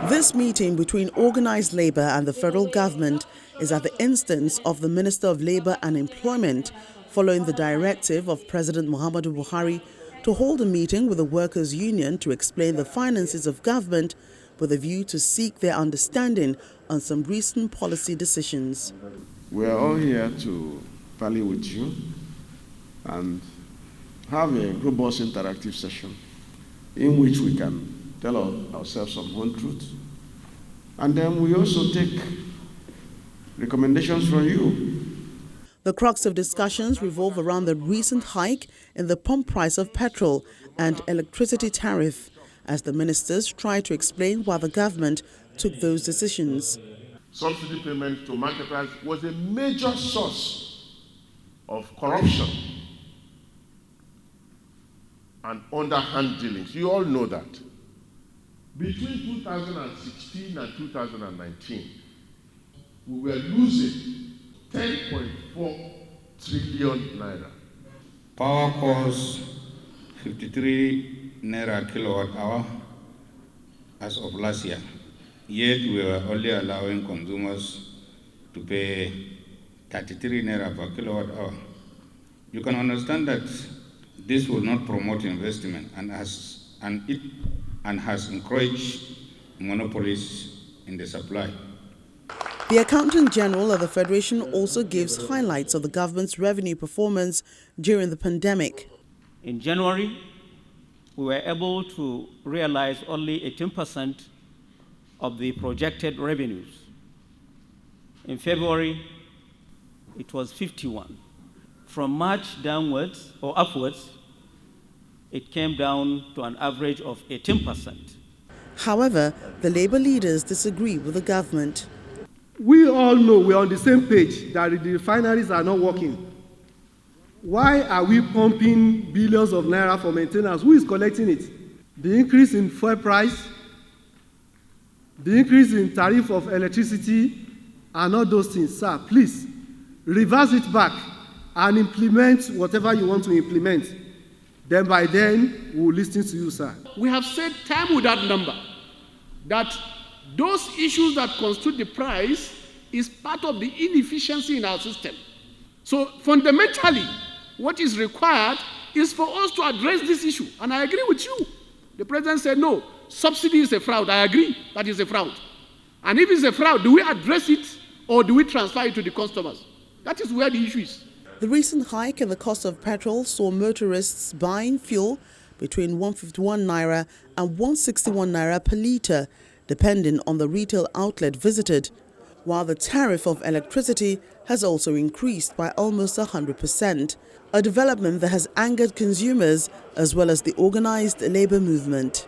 This meeting between organized labor and the federal government is at the instance of the Minister of Labor and Employment, following the directive of President Muhammadu Buhari to hold a meeting with the workers' union to explain the finances of government with a view to seek their understanding on some recent policy decisions. We are all here to parley with you and have a robust interactive session in which we can tell ourselves some whole truth. And then we also take recommendations from you. The crux of discussions revolve around the recent hike in the pump price of petrol and electricity tariff, as the ministers try to explain why the government took those decisions. Subsidy payment to marketers was a major source of corruption and underhand dealings. You all know that. Between 2016 and 2019, we were losing 10.4 trillion naira. Power costs 53 naira kilowatt hour as of last year. Yet we were only allowing consumers to pay 33 naira per kilowatt hour. You can understand that this will not promote investment and has encouraged monopolies in the supply. The Accountant General of the Federation also gives highlights of the government's revenue performance during the pandemic. In January, we were able to realize only 18% of the projected revenues. In February, it was 51%. From March downwards or upwards, it came down to an average of 18%. However, the labor leaders disagree with the government. We all know we're on the same page that the refineries are not working. Why are we pumping billions of naira for maintenance? Who is collecting it? The increase in fuel price, the increase in tariff of electricity, and all those things. Sir, please reverse it back and implement whatever you want to implement. Then by then, we'll listen to you, sir. We have said time without number that those issues that constitute the price is part of the inefficiency in our system. So fundamentally, what is required is for us to address this issue. And I agree with you. The president said, no, subsidy is a fraud. I agree, that is a fraud. And if it's a fraud, do we address it or do we transfer it to the customers? That is where the issue is. The recent hike in the cost of petrol saw motorists buying fuel between 151 naira and 161 naira per litre, depending on the retail outlet visited, while the tariff of electricity has also increased by almost 100%, a development that has angered consumers as well as the organized labor movement.